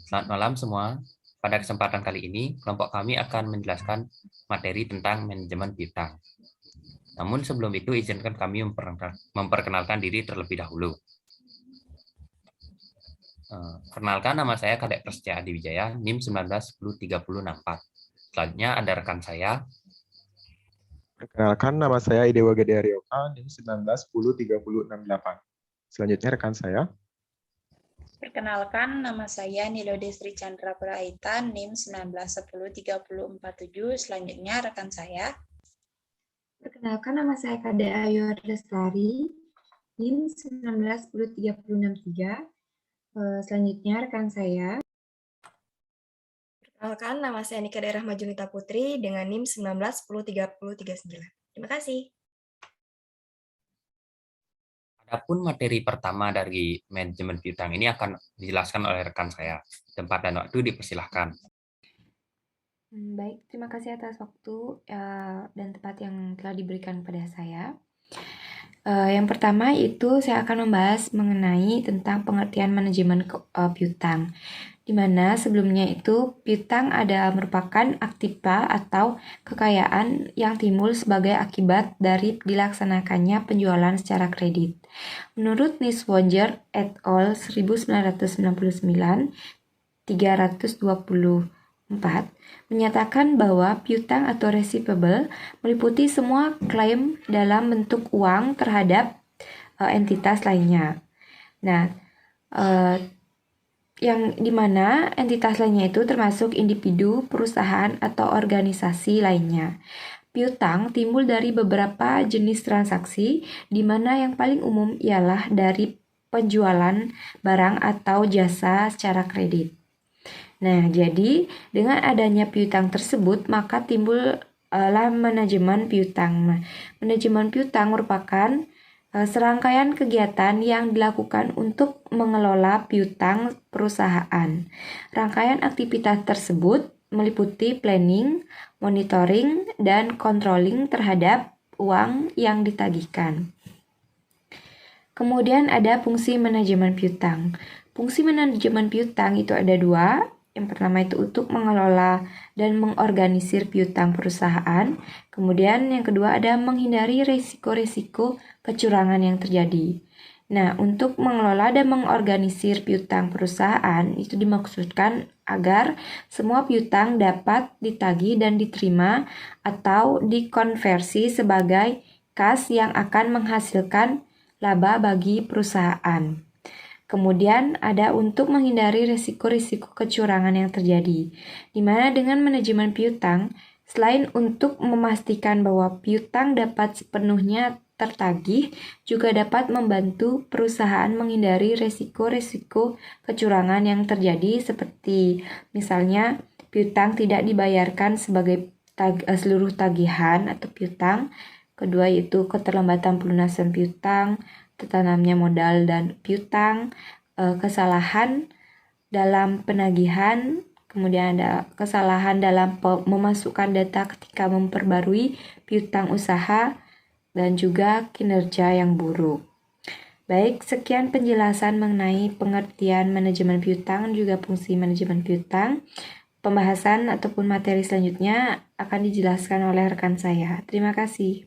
Selamat malam semua. Pada kesempatan kali ini, kelompok kami akan menjelaskan materi tentang manajemen piutang. Namun sebelum itu, izinkan kami memperkenalkan diri terlebih dahulu. Perkenalkan, nama saya Kadek Prasetya Adi Wijaya, NIM 19103064. Selanjutnya ada rekan saya. Perkenalkan, nama saya Idewa Gede Aryoka, NIM 19103068. Selanjutnya rekan saya. Perkenalkan, nama saya Nilode Sri Chandra Praitan, NIM 19103047. Selanjutnya rekan saya. Perkenalkan, nama saya Kade Ayu Lestari, NIM 19103063. Selanjutnya rekan saya. Perkenalkan, nama saya Nika Daerah Majunita Putri dengan NIM 19103039. Terima kasih. Adapun materi pertama dari manajemen piutang ini akan dijelaskan oleh rekan saya. Tempat dan waktu dipersilahkan. Baik, terima kasih atas waktu dan tempat yang telah diberikan kepada saya. Yang pertama itu saya akan membahas mengenai tentang pengertian manajemen piutang, di mana sebelumnya itu piutang merupakan aktiva atau kekayaan yang timbul sebagai akibat dari dilaksanakannya penjualan secara kredit. Menurut Niswonger et al. 1999, 324 menyatakan bahwa piutang atau receivable meliputi semua klaim dalam bentuk uang terhadap entitas lainnya. Nah, yang dimana entitas lainnya itu termasuk individu, perusahaan, atau organisasi lainnya. Piutang timbul dari beberapa jenis transaksi, di mana yang paling umum ialah dari penjualan barang atau jasa secara kredit. Nah, jadi dengan adanya piutang tersebut, maka timbullah manajemen piutang. Nah, manajemen piutang merupakan serangkaian kegiatan yang dilakukan untuk mengelola piutang perusahaan. Rangkaian aktivitas tersebut meliputi planning, monitoring, dan controlling terhadap uang yang ditagihkan. Kemudian ada fungsi manajemen piutang. Fungsi manajemen piutang itu ada dua. Yang pertama itu untuk mengelola dan mengorganisir piutang perusahaan. Kemudian yang kedua ada menghindari risiko-risiko kecurangan yang terjadi. Nah, untuk mengelola dan mengorganisir piutang perusahaan itu dimaksudkan agar semua piutang dapat ditagih dan diterima atau dikonversi sebagai kas yang akan menghasilkan laba bagi perusahaan. Kemudian ada untuk menghindari risiko-risiko kecurangan yang terjadi, di mana dengan manajemen piutang, selain untuk memastikan bahwa piutang dapat sepenuhnya tertagih, juga dapat membantu perusahaan menghindari risiko-risiko kecurangan yang terjadi seperti misalnya piutang tidak dibayarkan sebagai seluruh tagihan atau piutang, kedua yaitu keterlambatan pelunasan piutang, tertanamnya modal dan piutang, kesalahan dalam penagihan, kemudian ada kesalahan dalam memasukkan data ketika memperbarui piutang usaha, dan juga kinerja yang buruk. Baik, sekian penjelasan mengenai pengertian manajemen piutang juga fungsi manajemen piutang. Pembahasan ataupun materi selanjutnya akan dijelaskan oleh rekan saya. Terima kasih.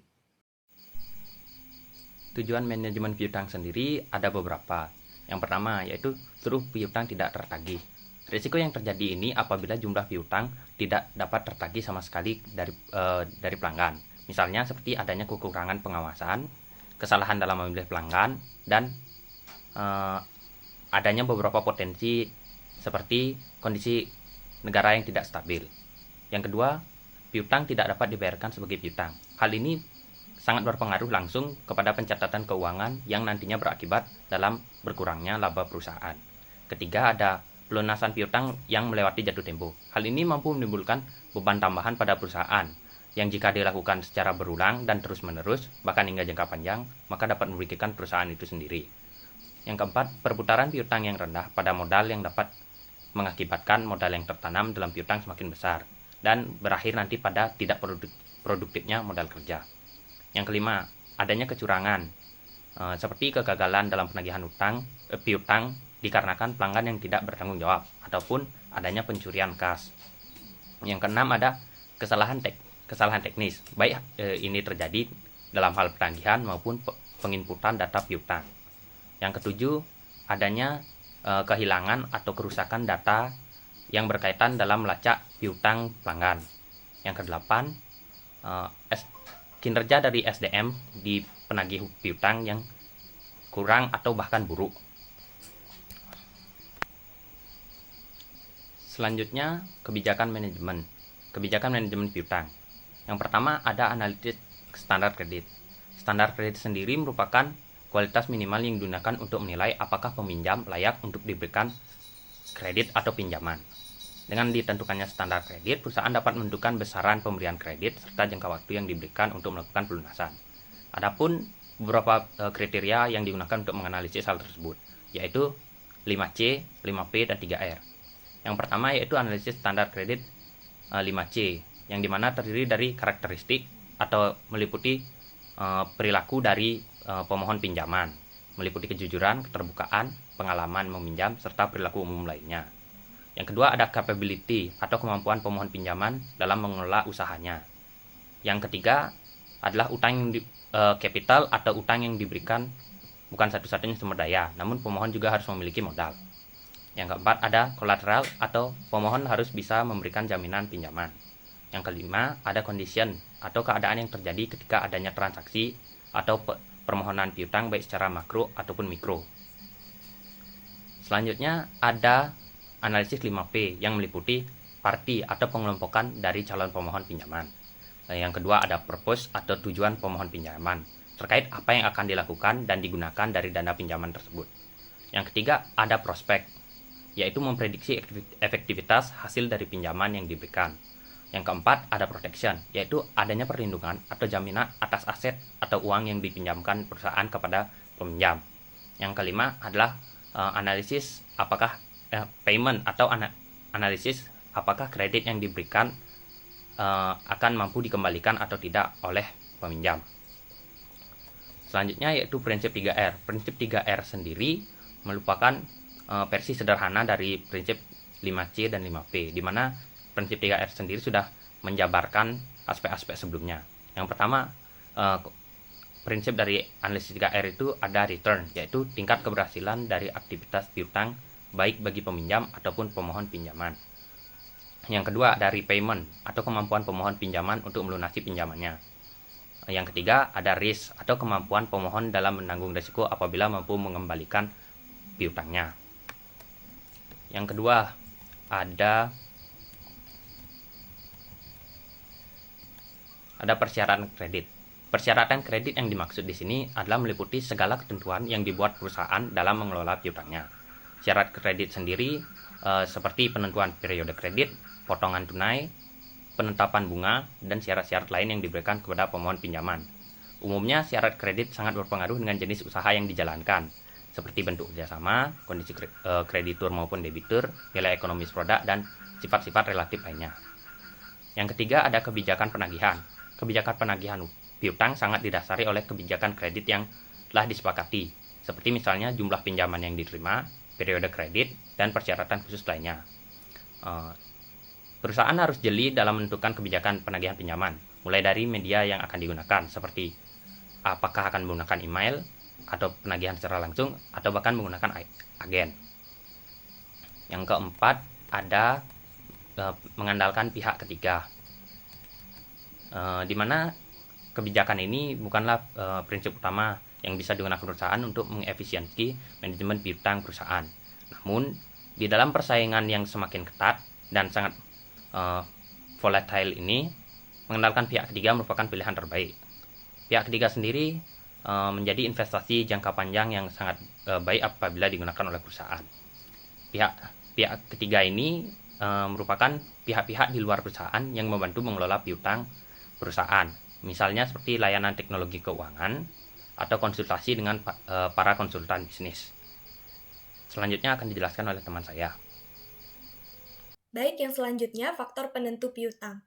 Tujuan manajemen piutang sendiri ada beberapa. Yang pertama yaitu seluruh piutang tidak tertagih. Risiko yang terjadi ini apabila jumlah piutang tidak dapat tertagih sama sekali dari pelanggan. Misalnya seperti adanya kekurangan pengawasan, kesalahan dalam memilih pelanggan, dan adanya beberapa potensi seperti kondisi negara yang tidak stabil. Yang kedua, piutang tidak dapat dibayarkan sebagai piutang. Hal ini sangat berpengaruh langsung kepada pencatatan keuangan yang nantinya berakibat dalam berkurangnya laba perusahaan. Ketiga, ada pelunasan piutang yang melewati jatuh tempo. Hal ini mampu menimbulkan beban tambahan pada perusahaan yang jika dilakukan secara berulang dan terus-menerus, bahkan hingga jangka panjang, maka dapat merugikan perusahaan itu sendiri. Yang keempat, perputaran piutang yang rendah pada modal yang dapat mengakibatkan modal yang tertanam dalam piutang semakin besar dan berakhir nanti pada tidak produktifnya modal kerja. Yang kelima, adanya kecurangan seperti kegagalan dalam penagihan piutang dikarenakan pelanggan yang tidak bertanggung jawab ataupun adanya pencurian kas. Yang keenam ada kesalahan teknis, baik ini terjadi dalam hal penagihan maupun penginputan data piutang. Yang ketujuh, adanya kehilangan atau kerusakan data yang berkaitan dalam melacak piutang pelanggan. Yang kedelapan, kinerja dari SDM di penagih piutang yang kurang atau bahkan buruk. Selanjutnya, kebijakan manajemen piutang. Yang pertama ada analisis standar kredit. Standar kredit sendiri merupakan kualitas minimal yang digunakan untuk menilai apakah peminjam layak untuk diberikan kredit atau pinjaman. Dengan ditentukannya standar kredit, perusahaan dapat menentukan besaran pemberian kredit serta jangka waktu yang diberikan untuk melakukan pelunasan. Adapun beberapa kriteria yang digunakan untuk menganalisis hal tersebut, yaitu 5C, 5P, dan 3R. Yang pertama yaitu analisis standar kredit 5C, yang dimana terdiri dari karakteristik atau meliputi perilaku dari pemohon pinjaman, meliputi kejujuran, keterbukaan, pengalaman meminjam, serta perilaku umum lainnya. Yang kedua ada capability atau kemampuan pemohon pinjaman dalam mengelola usahanya. Yang ketiga adalah utang capital atau utang yang diberikan bukan satu-satunya sumber daya, namun pemohon juga harus memiliki modal. Yang keempat ada collateral atau pemohon harus bisa memberikan jaminan pinjaman. Yang kelima ada condition atau keadaan yang terjadi ketika adanya transaksi atau permohonan piutang baik secara makro ataupun mikro. Selanjutnya ada analisis 5P yang meliputi party atau pengelompokan dari calon pemohon pinjaman. Yang kedua ada purpose atau tujuan pemohon pinjaman terkait apa yang akan dilakukan dan digunakan dari dana pinjaman tersebut. Yang ketiga ada prospek, yaitu memprediksi efektivitas hasil dari pinjaman yang diberikan. Yang keempat ada protection, yaitu adanya perlindungan atau jaminan atas aset atau uang yang dipinjamkan perusahaan kepada peminjam. Yang kelima adalah analisis apakah payment atau analisis apakah kredit yang diberikan akan mampu dikembalikan atau tidak oleh peminjam. Selanjutnya yaitu prinsip 3R. Prinsip 3R sendiri merupakan versi sederhana dari prinsip 5C dan 5P, di mana prinsip 3R sendiri sudah menjabarkan aspek-aspek sebelumnya. Yang pertama, prinsip dari analisis 3R itu ada return, yaitu tingkat keberhasilan dari aktivitas piutang baik bagi peminjam ataupun pemohon pinjaman. Yang kedua ada repayment atau kemampuan pemohon pinjaman untuk melunasi pinjamannya. Yang ketiga ada risk atau kemampuan pemohon dalam menanggung risiko apabila mampu mengembalikan piutangnya. Yang kedua ada persyaratan kredit. Persyaratan kredit yang dimaksud di sini adalah meliputi segala ketentuan yang dibuat perusahaan dalam mengelola piutangnya. Syarat kredit sendiri seperti penentuan periode kredit, potongan tunai, penetapan bunga, dan syarat-syarat lain yang diberikan kepada pemohon pinjaman. Umumnya syarat kredit sangat berpengaruh dengan jenis usaha yang dijalankan, seperti bentuk kerjasama, kondisi kreditur maupun debitur, nilai ekonomis produk, dan sifat-sifat relatif lainnya. Yang ketiga ada kebijakan penagihan. Kebijakan penagihan piutang sangat didasari oleh kebijakan kredit yang telah disepakati, seperti misalnya jumlah pinjaman yang diterima, periode kredit, dan persyaratan khusus lainnya. Perusahaan harus jeli dalam menentukan kebijakan penagihan pinjaman, mulai dari media yang akan digunakan, seperti apakah akan menggunakan email, atau penagihan secara langsung, atau bahkan menggunakan agen. Yang keempat ada mengandalkan pihak ketiga, di mana kebijakan ini bukanlah prinsip utama yang bisa digunakan perusahaan untuk mengefisiensi manajemen piutang perusahaan. Namun, di dalam persaingan yang semakin ketat dan sangat volatile ini, mengandalkan pihak ketiga merupakan pilihan terbaik. Pihak ketiga sendiri menjadi investasi jangka panjang yang sangat baik apabila digunakan oleh perusahaan. Pihak ketiga ini merupakan pihak-pihak di luar perusahaan yang membantu mengelola piutang perusahaan, misalnya seperti layanan teknologi keuangan atau konsultasi dengan para konsultan bisnis. Selanjutnya akan dijelaskan oleh teman saya. Baik, yang selanjutnya faktor penentu piutang,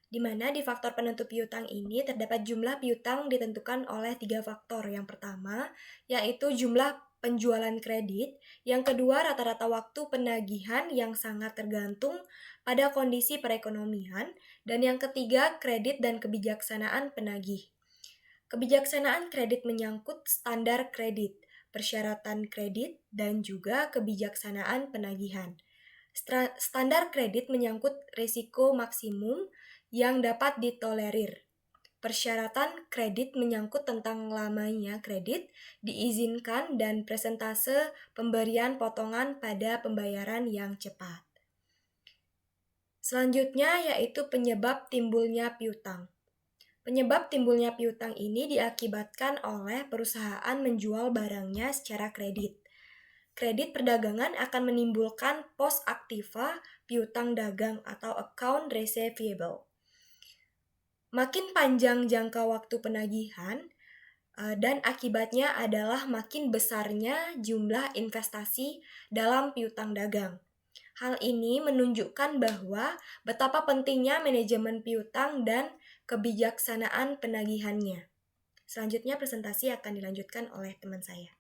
di mana di faktor penentu piutang ini terdapat jumlah piutang ditentukan oleh 3 faktor. Yang pertama, yaitu jumlah penjualan kredit, yang kedua rata-rata waktu penagihan yang sangat tergantung pada kondisi perekonomian, dan yang ketiga kredit dan kebijaksanaan penagih. Kebijaksanaan kredit menyangkut standar kredit, persyaratan kredit, dan juga kebijaksanaan penagihan. Standar kredit menyangkut risiko maksimum yang dapat ditolerir. Persyaratan kredit menyangkut tentang lamanya kredit, diizinkan, dan persentase pemberian potongan pada pembayaran yang cepat. Selanjutnya yaitu penyebab timbulnya piutang. Penyebab timbulnya piutang ini diakibatkan oleh perusahaan menjual barangnya secara kredit. Kredit perdagangan akan menimbulkan pos aktiva piutang dagang atau account receivable. Makin panjang jangka waktu penagihan, dan akibatnya adalah makin besarnya jumlah investasi dalam piutang dagang. Hal ini menunjukkan bahwa betapa pentingnya manajemen piutang dan kebijaksanaan penagihannya. Selanjutnya presentasi akan dilanjutkan oleh teman saya.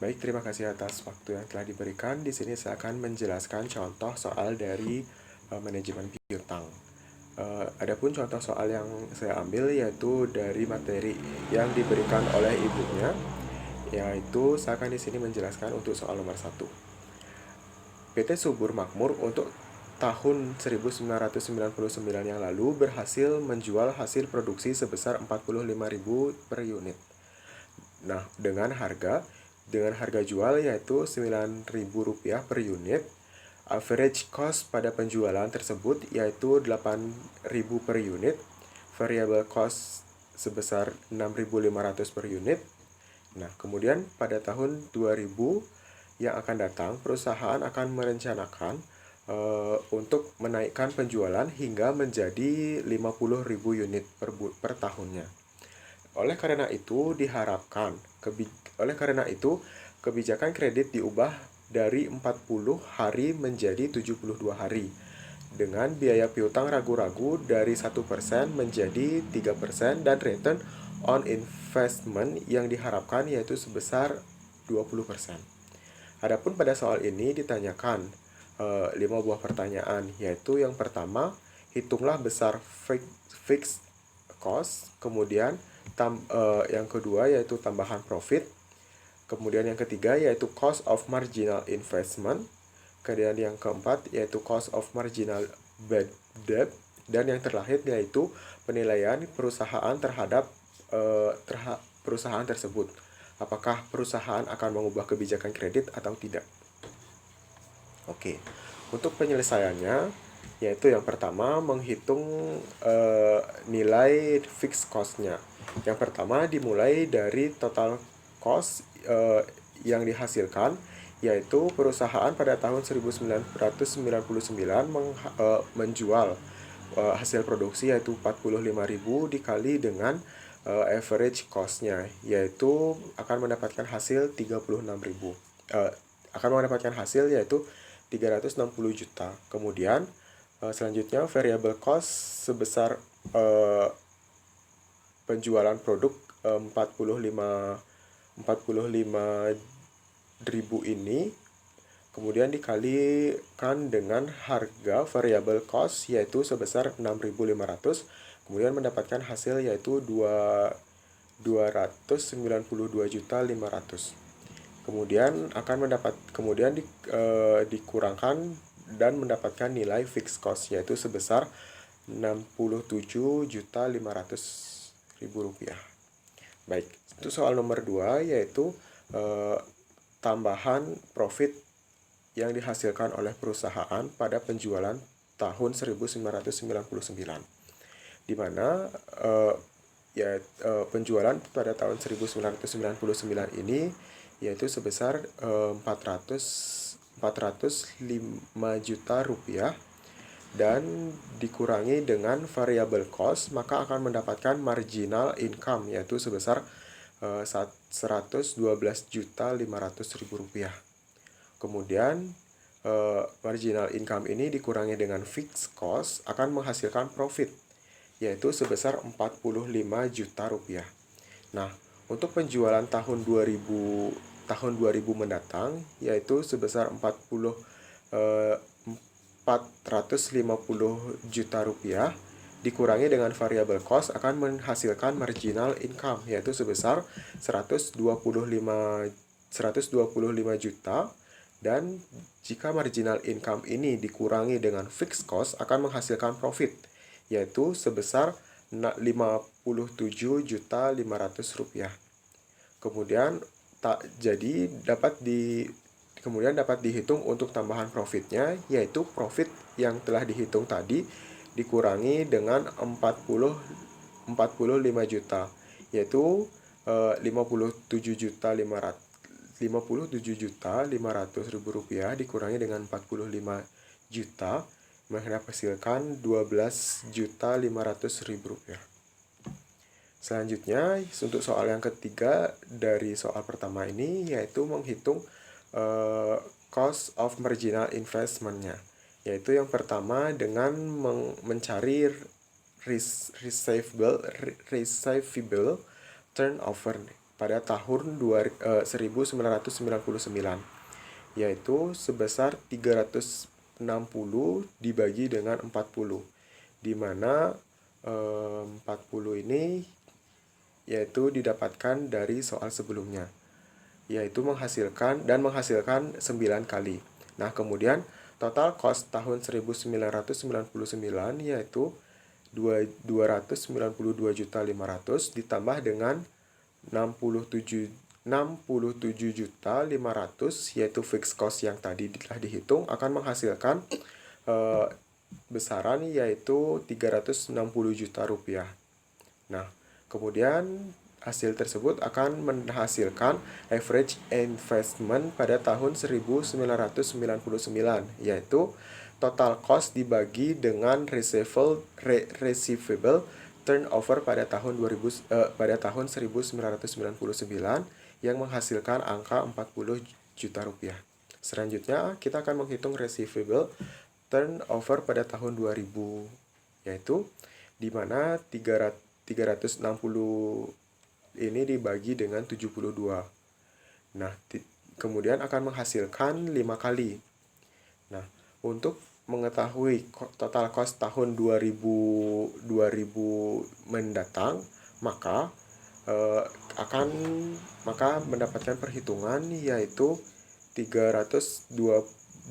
Baik, terima kasih atas waktu yang telah diberikan. Di sini saya akan menjelaskan contoh soal dari manajemen piutang. Adapun contoh soal yang saya ambil yaitu dari materi yang diberikan oleh ibunya, yaitu saya akan di sini menjelaskan untuk soal nomor 1. PT Subur Makmur untuk tahun 1999 yang lalu berhasil menjual hasil produksi sebesar 45.000 per unit. Nah, dengan harga jual yaitu Rp9.000 per unit. Average cost pada penjualan tersebut yaitu Rp8.000 per unit. Variable cost sebesar Rp6.500 per unit. Nah, kemudian pada tahun 2000 yang akan datang, perusahaan akan merencanakan untuk menaikkan penjualan hingga menjadi 50.000 unit per tahunnya. Oleh karena itu, kebijakan kredit diubah dari 40 hari menjadi 72 hari. Dengan biaya piutang ragu-ragu dari 1% menjadi 3% dan return on investment yang diharapkan yaitu sebesar 20%. Adapun pada soal ini ditanyakan 5 buah pertanyaan, yaitu yang pertama, hitunglah besar fixed cost, kemudian yang kedua yaitu tambahan profit, kemudian yang ketiga yaitu cost of marginal investment, kemudian yang keempat yaitu cost of marginal bad debt, dan yang terakhir yaitu penilaian perusahaan terhadap perusahaan tersebut. Apakah perusahaan akan mengubah kebijakan kredit atau tidak? Oke, untuk penyelesaiannya yaitu yang pertama menghitung nilai fixed cost-nya. Yang pertama dimulai dari total cost yang dihasilkan, yaitu perusahaan pada tahun 1999 menjual hasil produksi yaitu 45.000 dikali dengan average cost-nya, yaitu akan mendapatkan hasil 36.000. Akan mendapatkan hasil yaitu 360 juta. Kemudian selanjutnya variable cost sebesar penjualan produk 45.000 ini kemudian dikalikan dengan harga variable cost yaitu sebesar 6.500, kemudian mendapatkan hasil yaitu 292.500. Kemudian dikurangkan dan mendapatkan nilai fixed cost yaitu sebesar Rp67.500.000. Baik, itu soal nomor 2 yaitu tambahan profit yang dihasilkan oleh perusahaan pada penjualan tahun 1999, di mana penjualan pada tahun 1999 ini yaitu sebesar 405 juta rupiah, dan dikurangi dengan variable cost, maka akan mendapatkan marginal income yaitu sebesar 112.500.000 rupiah. Kemudian marginal income ini dikurangi dengan fixed cost akan menghasilkan profit yaitu sebesar 45 juta rupiah. Nah, Untuk penjualan tahun 2000 mendatang yaitu sebesar 450 juta rupiah dikurangi dengan variable cost akan menghasilkan marginal income yaitu sebesar 125 juta, dan jika marginal income ini dikurangi dengan fixed cost akan menghasilkan profit yaitu sebesar 57.500 rupiah. Kemudian dapat dihitung untuk tambahan profitnya, yaitu profit yang telah dihitung tadi dikurangi dengan 45 juta, yaitu 57.500 ribu rupiah dikurangi dengan 45 juta menghasilkan 12.500.000 rupiah. Selanjutnya, untuk soal yang ketiga dari soal pertama ini, yaitu menghitung cost of marginal investment-nya. Yaitu yang pertama dengan mencari receivable turnover pada tahun 1999, yaitu sebesar 360 dibagi dengan 40, di mana 40 ini yaitu didapatkan dari soal sebelumnya, yaitu menghasilkan 9 kali. Nah, kemudian total cost tahun 1999 yaitu 292.500 ditambah dengan 67.500 yaitu fixed cost yang tadi telah dihitung akan menghasilkan besaran yaitu 360 juta rupiah. Nah, kemudian hasil tersebut akan menghasilkan average investment pada tahun 1999 yaitu total cost dibagi dengan receivable turnover pada tahun 1999 yang menghasilkan angka 40 juta rupiah. Selanjutnya kita akan menghitung receivable turnover pada tahun 2000 yaitu di mana 360 ini dibagi dengan 72. Nah, kemudian akan menghasilkan 5 kali. Nah, untuk mengetahui total cost tahun 2000 mendatang, maka mendapatkan perhitungan yaitu 325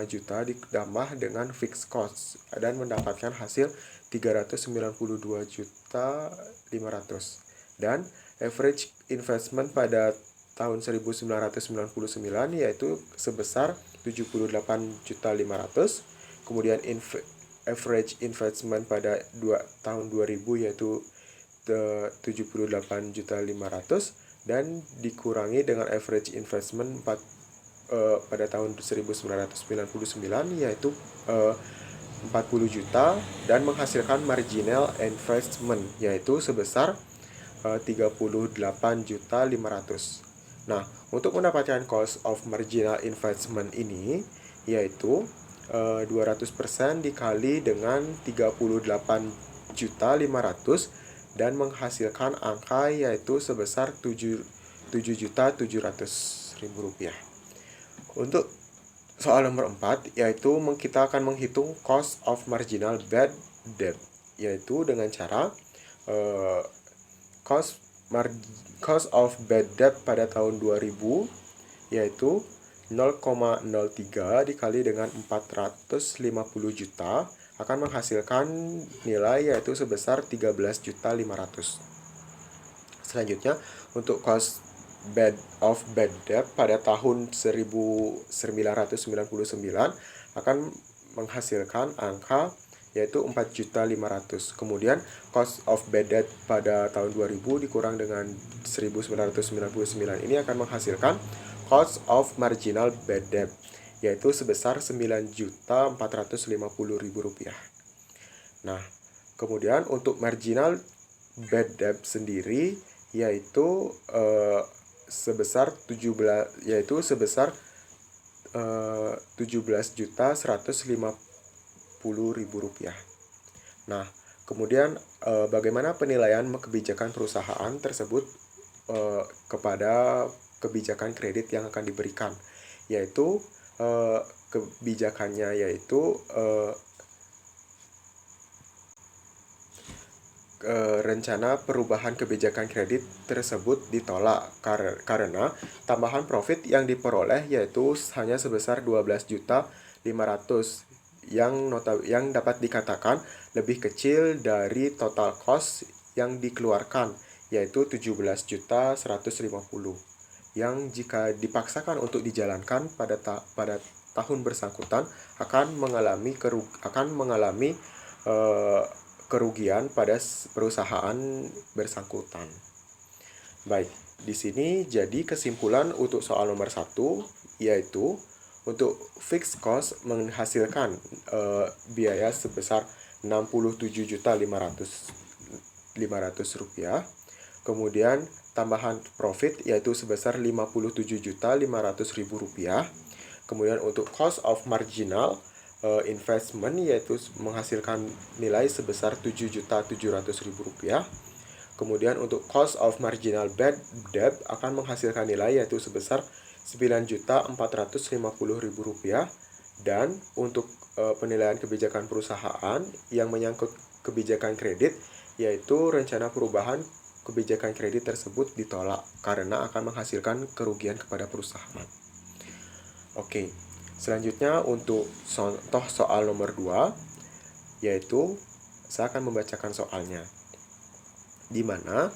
juta ditambah dengan fixed cost dan mendapatkan hasil 392 juta 500, dan average investment pada tahun 1999 yaitu sebesar 78.500. Kemudian average investment pada tahun 2000 yaitu 78.500 dan dikurangi dengan average investment pada tahun 1999 yaitu 40 juta dan menghasilkan marginal investment yaitu sebesar 38.500. Nah, untuk mendapatkan cost of marginal investment ini yaitu 200% dikali dengan 38.500 dan menghasilkan angka yaitu sebesar 7.700.000 rupiah. Untuk soal nomor 4 yaitu kita akan menghitung cost of marginal bad debt yaitu dengan cara cost of bad debt pada tahun 2000 yaitu 0,03 dikali dengan 450 juta akan menghasilkan nilai yaitu sebesar 13.500. Selanjutnya untuk cost of bad debt pada tahun 1999 akan menghasilkan angka yaitu 4.500. Kemudian cost of bad debt pada tahun 2000 dikurang dengan 1999 ini akan menghasilkan cost of marginal bad debt yaitu sebesar 9.450.000 rupiah. Nah, kemudian untuk marginal bad debt sendiri yaitu sebesar 17.150.000 rupiah. Nah, kemudian bagaimana penilaian kebijakan perusahaan tersebut kepada kebijakan kredit yang akan diberikan, yaitu kebijakannya yaitu rencana perubahan kebijakan kredit tersebut ditolak karena tambahan profit yang diperoleh yaitu hanya sebesar 12.500.000 yang dapat dikatakan lebih kecil dari total cost yang dikeluarkan yaitu 17.150.000 yang jika dipaksakan untuk dijalankan pada tahun bersangkutan akan mengalami kerugian pada perusahaan bersangkutan. Baik, di sini jadi kesimpulan untuk soal nomor 1 yaitu untuk fixed cost menghasilkan biaya sebesar Rp67.500.000. Kemudian tambahan profit yaitu sebesar Rp57.500.000. Kemudian untuk cost of marginal investment yaitu menghasilkan nilai sebesar Rp7.700.000. Kemudian untuk cost of marginal bad debt akan menghasilkan nilai yaitu sebesar Rp9.450.000. Dan untuk penilaian kebijakan perusahaan yang menyangkut kebijakan kredit yaitu rencana perubahan kebijakan kredit tersebut ditolak karena akan menghasilkan kerugian kepada perusahaan. Oke. Selanjutnya untuk contoh soal nomor 2, yaitu saya akan membacakan soalnya. Di mana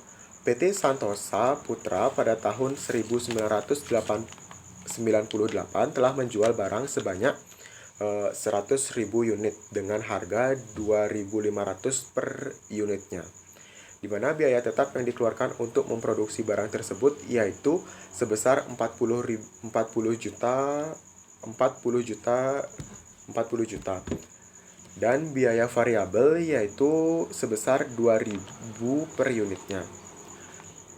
PT Santosa Putra pada tahun 1998 telah menjual barang sebanyak 100.000 unit dengan harga 2.500 per unitnya. Di mana biaya tetap yang dikeluarkan untuk memproduksi barang tersebut yaitu sebesar 40 juta dan biaya variabel yaitu sebesar 2.000 per unitnya.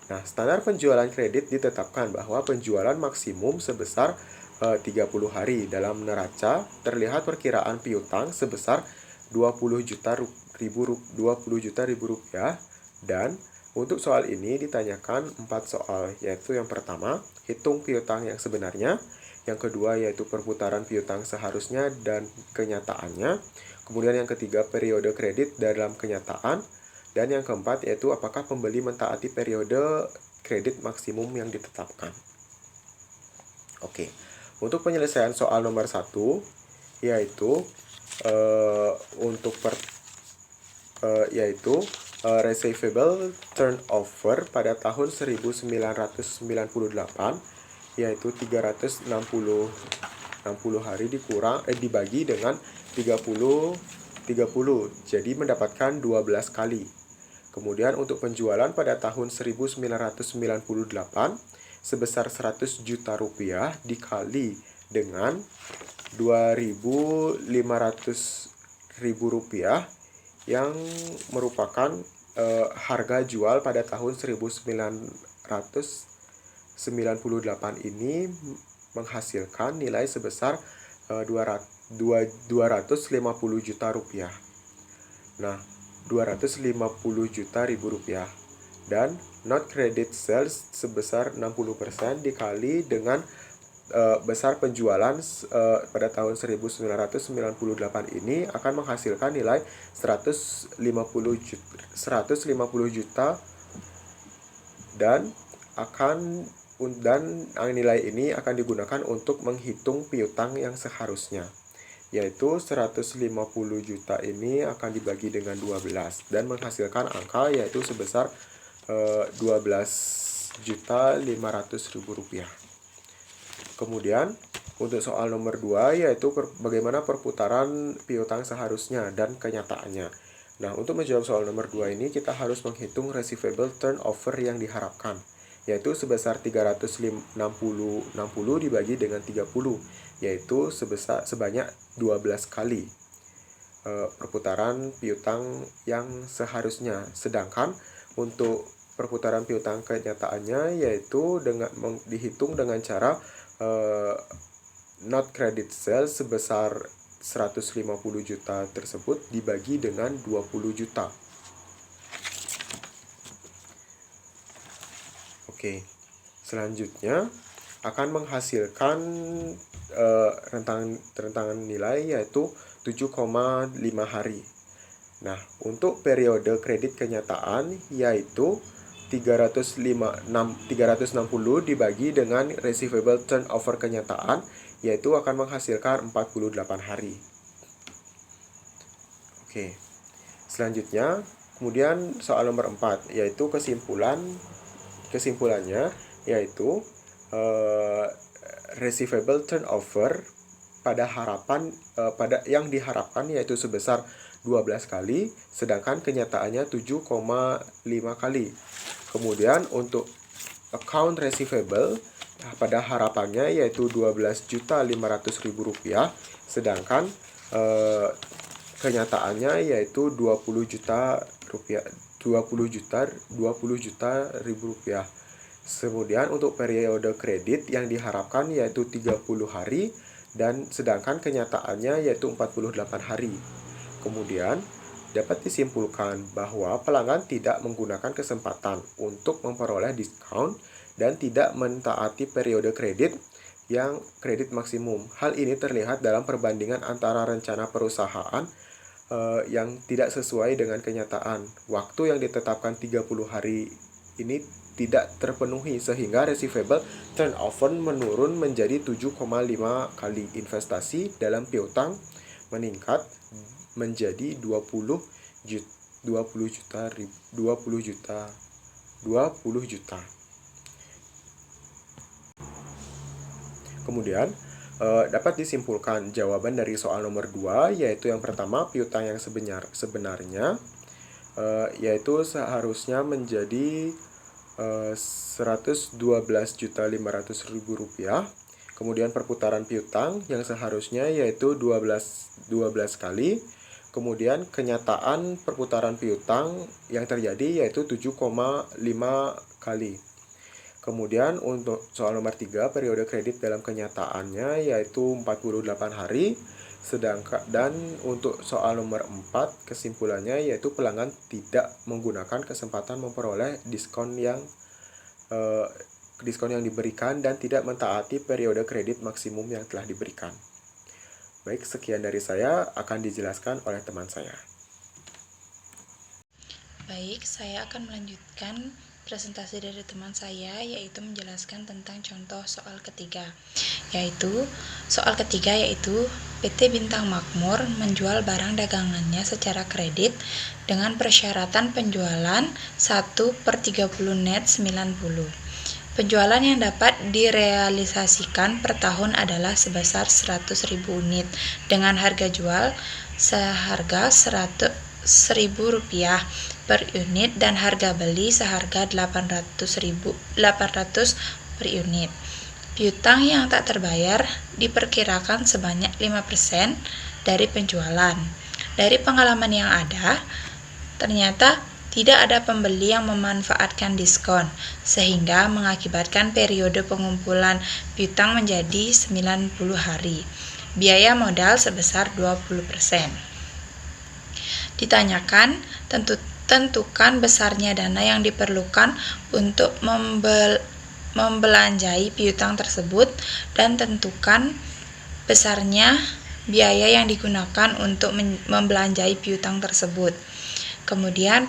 Nah, standar penjualan kredit ditetapkan bahwa penjualan maksimum sebesar 30 hari. Dalam neraca terlihat perkiraan piutang sebesar 20 juta rupiah dan untuk soal ini ditanyakan 4 soal, yaitu yang pertama, hitung piutang yang sebenarnya. Yang kedua yaitu perputaran piutang seharusnya dan kenyataannya. Kemudian yang ketiga periode kredit dalam kenyataan. Dan yang keempat yaitu apakah pembeli mentaati periode kredit maksimum yang ditetapkan. Oke. Untuk penyelesaian soal nomor 1 yaitu receivable turnover pada tahun 1998 yaitu 360 hari dibagi dengan 30 jadi mendapatkan 12 kali. Kemudian untuk penjualan pada tahun 1998 sebesar 100 juta rupiah dikali dengan 2.500.000 rupiah yang merupakan harga jual pada tahun 1998 ini menghasilkan nilai sebesar 250 juta rupiah. Nah, 250 juta rupiah. Dan not credit sales sebesar 60% dikali dengan besar penjualan pada tahun 1998 ini akan menghasilkan nilai 150 juta dan nilai ini akan digunakan untuk menghitung piutang yang seharusnya, yaitu 150 juta ini akan dibagi dengan 12 dan menghasilkan angka yaitu sebesar 12.500.000 rupiah. Kemudian untuk soal nomor 2 yaitu bagaimana perputaran piutang seharusnya dan kenyataannya. Nah, untuk menjawab soal nomor 2 ini kita harus menghitung receivable turnover yang diharapkan, yaitu sebesar 360 dibagi dengan 30, yaitu sebanyak 12 kali perputaran piutang yang seharusnya. Sedangkan untuk perputaran piutang kenyataannya yaitu dihitung dengan cara not credit sales sebesar 150 juta tersebut dibagi dengan 20 juta. Oke, selanjutnya akan menghasilkan rentangan nilai yaitu 7,5 hari. Nah, untuk periode kredit kenyataan yaitu 360 dibagi dengan receivable turnover kenyataan yaitu akan menghasilkan 48 hari. Oke. Selanjutnya, kemudian soal nomor 4 yaitu kesimpulannya yaitu receivable turnover pada yang diharapkan yaitu sebesar 12 kali, sedangkan kenyataannya 7,5 kali. Kemudian untuk account receivable pada harapannya yaitu Rp12.500.000, sedangkan kenyataannya yaitu Rp20.000.000. Kemudian untuk periode kredit yang diharapkan yaitu 30 hari dan sedangkan kenyataannya yaitu 48 hari. Kemudian, dapat disimpulkan bahwa pelanggan tidak menggunakan kesempatan untuk memperoleh diskon dan tidak mentaati periode kredit yang kredit maksimum. Hal ini terlihat dalam perbandingan antara rencana perusahaan yang tidak sesuai dengan kenyataan. Waktu yang ditetapkan 30 hari ini tidak terpenuhi sehingga receivable turnover menurun menjadi 7,5 kali. Investasi dalam piutang meningkat menjadi 20 juta. Kemudian dapat disimpulkan jawaban dari soal nomor 2 yaitu yang pertama piutang yang sebenarnya yaitu seharusnya menjadi Rp112.500.000. Kemudian perputaran piutang yang seharusnya yaitu 12 kali. Kemudian kenyataan perputaran piutang yang terjadi yaitu 7,5 kali. Kemudian untuk soal nomor 3 periode kredit dalam kenyataannya yaitu 48 hari. Dan untuk soal nomor 4 kesimpulannya yaitu pelanggan tidak menggunakan kesempatan memperoleh diskon yang diberikan dan tidak mentaati periode kredit maksimum yang telah diberikan. Baik, sekian dari saya, akan dijelaskan oleh teman saya. Baik, saya akan melanjutkan presentasi dari teman saya, yaitu menjelaskan tentang contoh soal ketiga. Soal ketiga yaitu PT Bintang Makmur menjual barang dagangannya secara kredit dengan persyaratan penjualan 1/30 net 90. Penjualan yang dapat direalisasikan per tahun adalah sebesar 100.000 unit dengan harga jual seharga Rp100.000 per unit dan harga beli seharga 800 per unit. Piutang yang tak terbayar diperkirakan sebanyak 5% dari penjualan. Dari pengalaman yang ada, ternyata tidak ada pembeli yang memanfaatkan diskon, sehingga mengakibatkan periode pengumpulan piutang menjadi 90 hari. Biaya modal sebesar 20%. Ditanyakan, tentukan besarnya dana yang diperlukan untuk membelanjai piutang tersebut dan tentukan besarnya biaya yang digunakan untuk membelanjai piutang tersebut. Kemudian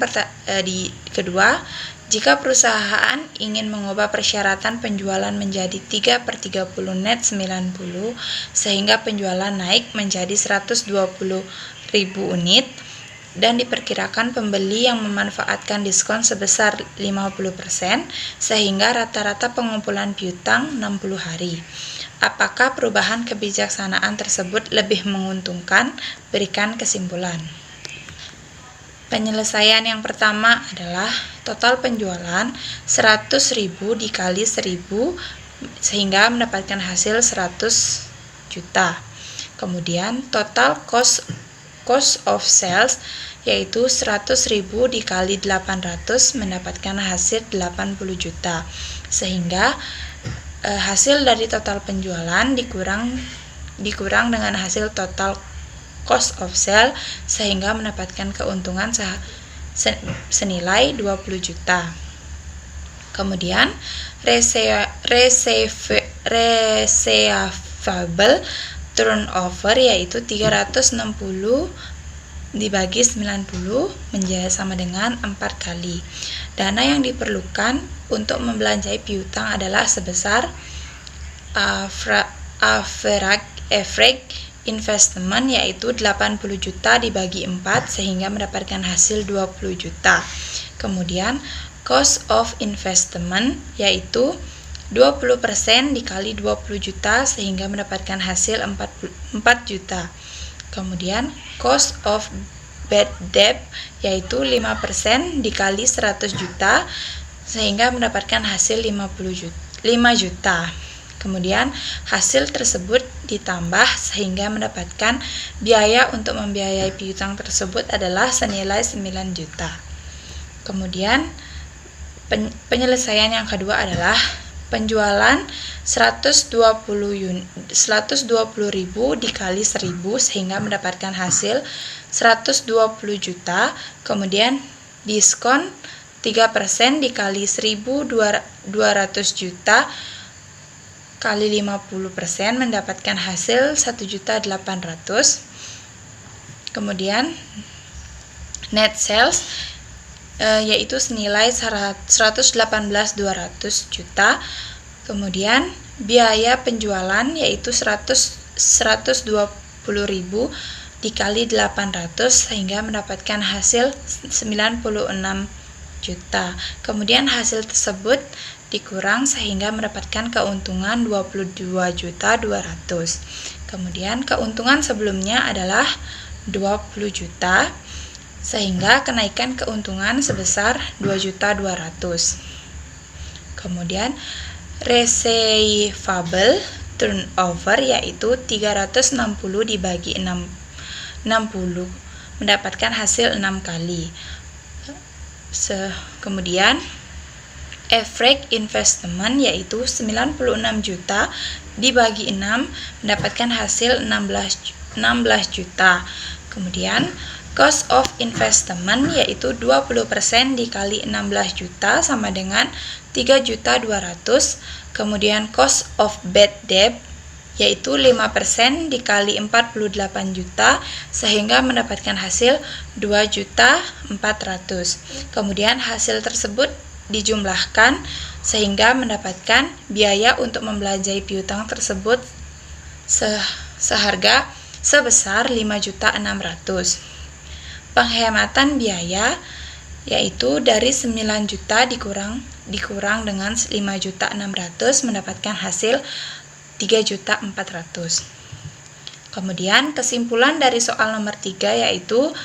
kedua, jika perusahaan ingin mengubah persyaratan penjualan menjadi 3/30 net 90 sehingga penjualan naik menjadi 120.000 unit dan diperkirakan pembeli yang memanfaatkan diskon sebesar 50% sehingga rata-rata pengumpulan piutang 60 hari. Apakah perubahan kebijaksanaan tersebut lebih menguntungkan? Berikan kesimpulan. Penyelesaian yang pertama adalah total penjualan 100.000 dikali 1.000 sehingga mendapatkan hasil 100 juta. Kemudian total cost of sales yaitu 100.000 dikali 800 mendapatkan hasil 80 juta. Sehingga hasil dari total penjualan dikurang dengan hasil total cost of sale sehingga mendapatkan keuntungan senilai 20 juta. Kemudian receivable turnover yaitu 360 dibagi 90 menjadi sama dengan 4 kali. Dana yang diperlukan untuk membelanjai piutang adalah sebesar average investment yaitu 80 juta dibagi 4 sehingga mendapatkan hasil 20 juta. Kemudian cost of investment yaitu 20% dikali 20 juta sehingga mendapatkan hasil 4 juta. Kemudian cost of bad debt yaitu 5% dikali 100 juta sehingga mendapatkan hasil 5 juta. Kemudian hasil tersebut ditambah sehingga mendapatkan biaya untuk membiayai piutang tersebut adalah senilai 9 juta. Kemudian penyelesaian yang kedua adalah penjualan 120.000 dikali 1000 sehingga mendapatkan hasil 120 juta. Kemudian diskon 3% dikali 1.200 juta kali 50% mendapatkan hasil 1.800.000. Kemudian net sales yaitu senilai 118.200 juta. Kemudian biaya penjualan yaitu 120.000 dikali 800 sehingga mendapatkan hasil 96 juta. Kemudian hasil tersebut dikurang sehingga mendapatkan keuntungan 22.200. Kemudian keuntungan sebelumnya adalah 20 juta sehingga kenaikan keuntungan sebesar 2.200.000. Kemudian receivable turnover yaitu 360 dibagi 60 mendapatkan hasil 6 kali. Kemudian average investment yaitu 96 juta dibagi 6 mendapatkan hasil 16 juta. Kemudian cost of investment yaitu 20% dikali 16 juta sama dengan 3.200.000. Kemudian cost of bad debt yaitu 5% dikali 48 juta sehingga mendapatkan hasil 2.400.000. Kemudian hasil tersebut dijumlahkan sehingga mendapatkan biaya untuk membelanjai piutang tersebut seharga sebesar 5.600.000. Penghematan biaya yaitu dari 9 juta dikurang dengan 5.600.000 mendapatkan hasil 3.400.000. Kemudian kesimpulan dari soal nomor 3 yaitu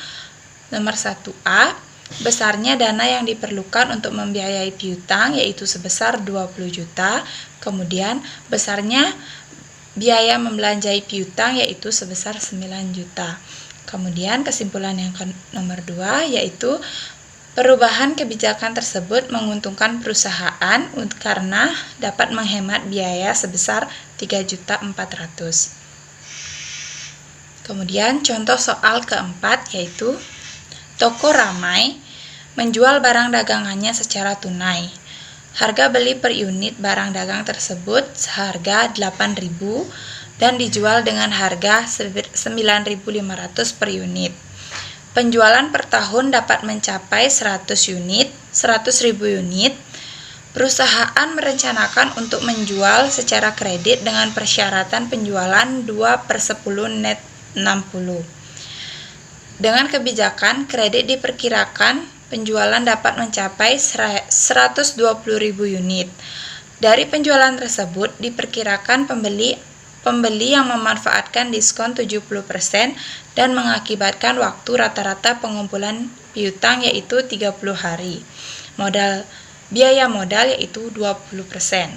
nomor 1A, besarnya dana yang diperlukan untuk membiayai piutang yaitu sebesar 20 juta. Kemudian besarnya biaya membelanjai piutang yaitu sebesar 9 juta. Kemudian kesimpulan yang nomor 2 yaitu perubahan kebijakan tersebut menguntungkan perusahaan karena dapat menghemat biaya sebesar 3.400.000. Kemudian contoh soal keempat yaitu toko ramai menjual barang dagangannya secara tunai. Harga beli per unit barang dagang tersebut seharga 8.000 dan dijual dengan harga 9.500 per unit. Penjualan per tahun dapat mencapai 100.000 unit. Perusahaan merencanakan untuk menjual secara kredit dengan persyaratan penjualan 2/10 net 60. Dengan kebijakan kredit diperkirakan penjualan dapat mencapai 120.000 unit. Dari penjualan tersebut diperkirakan pembeli yang memanfaatkan diskon 70% dan mengakibatkan waktu rata-rata pengumpulan piutang yaitu 30 hari. Biaya modal yaitu 20%.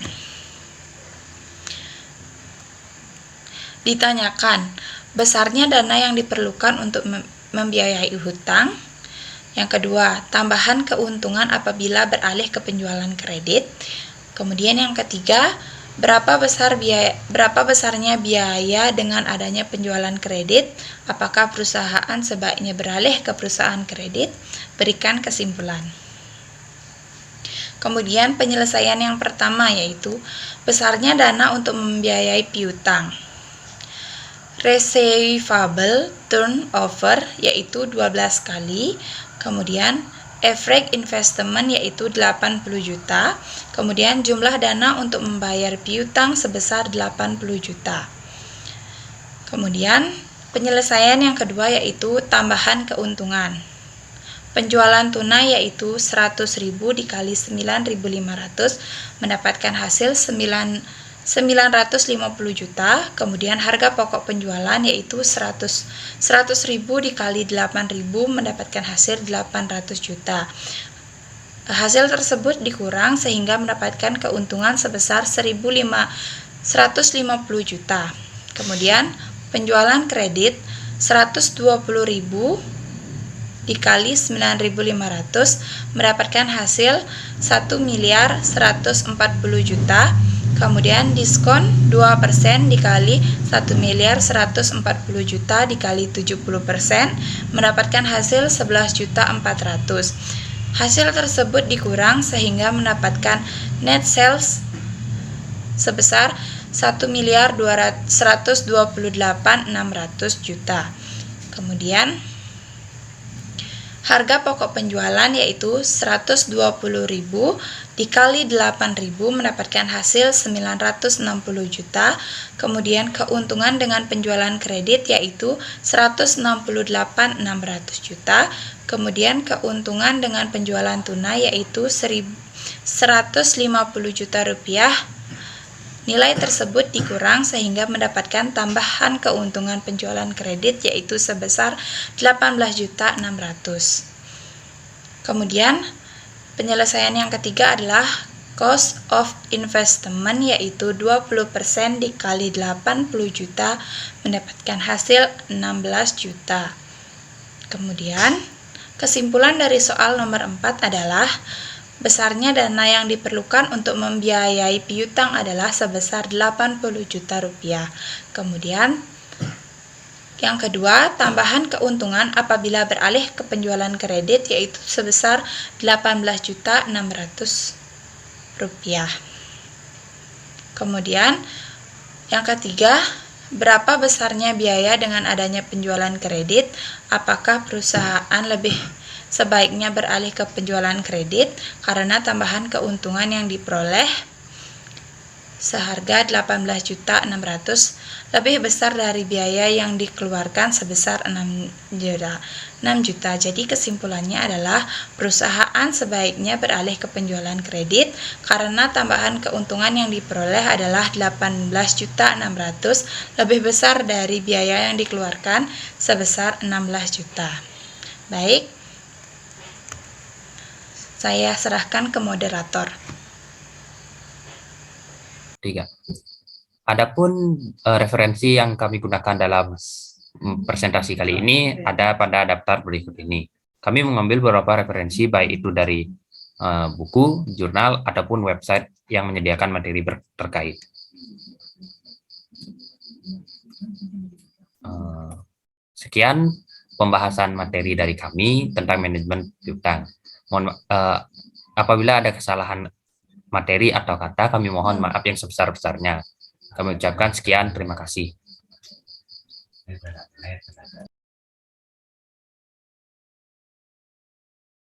Ditanyakan, besarnya dana yang diperlukan untuk membiayai hutang. Yang kedua, tambahan keuntungan apabila beralih ke penjualan kredit. Kemudian yang ketiga, berapa besarnya biaya dengan adanya penjualan kredit? Apakah perusahaan sebaiknya beralih ke perusahaan kredit? Berikan kesimpulan. Kemudian penyelesaian yang pertama yaitu besarnya dana untuk membiayai piutang. Receivable turnover yaitu 12 kali, kemudian average investment yaitu 80 juta, kemudian jumlah dana untuk membayar piutang sebesar 80 juta. Kemudian penyelesaian yang kedua yaitu tambahan keuntungan. Penjualan tunai yaitu 100.000 dikali 9.500 mendapatkan hasil 950 juta. Kemudian harga pokok penjualan yaitu 100.000 dikali 8.000 mendapatkan hasil 800 juta. Hasil tersebut dikurang sehingga mendapatkan keuntungan sebesar 150 juta. Kemudian penjualan kredit 120.000 dikali 9.500 mendapatkan hasil 1.140 juta. Kemudian diskon 2% dikali 1.140 juta dikali 70% mendapatkan hasil 11.400. Hasil tersebut dikurang sehingga mendapatkan net sales sebesar 1.128.600 juta. Kemudian harga pokok penjualan yaitu 120.000 dikali 8.000 mendapatkan hasil 960 juta. Kemudian keuntungan dengan penjualan kredit yaitu 168.600 juta. Kemudian keuntungan dengan penjualan tunai yaitu 150 juta rupiah. Nilai tersebut dikurang sehingga mendapatkan tambahan keuntungan penjualan kredit yaitu sebesar 18.600. Kemudian penyelesaian yang ketiga adalah cost of investment yaitu 20% dikali 80 juta mendapatkan hasil 16 juta. Kemudian kesimpulan dari soal nomor 4 adalah besarnya dana yang diperlukan untuk membiayai piutang adalah sebesar 80 juta rupiah. Kemudian yang kedua, tambahan keuntungan apabila beralih ke penjualan kredit yaitu sebesar 18.600 rupiah. Kemudian yang ketiga, berapa besarnya biaya dengan adanya penjualan kredit? Apakah perusahaan lebih sebaiknya beralih ke penjualan kredit karena tambahan keuntungan yang diperoleh seharga 18.600 lebih besar dari biaya yang dikeluarkan sebesar 6 juta. Jadi kesimpulannya adalah perusahaan sebaiknya beralih ke penjualan kredit karena tambahan keuntungan yang diperoleh adalah 18.600 lebih besar dari biaya yang dikeluarkan sebesar 16 juta. Baik, saya serahkan ke moderator. 3. Adapun referensi yang kami gunakan dalam presentasi kali ini ada pada daftar berikut ini. Kami mengambil beberapa referensi baik itu dari buku, jurnal, ataupun website yang menyediakan materi terkait. Sekian pembahasan materi dari kami tentang manajemen piutang. Apabila ada kesalahan materi atau kata, kami mohon maaf yang sebesar-besarnya. Kami ucapkan sekian, terima kasih.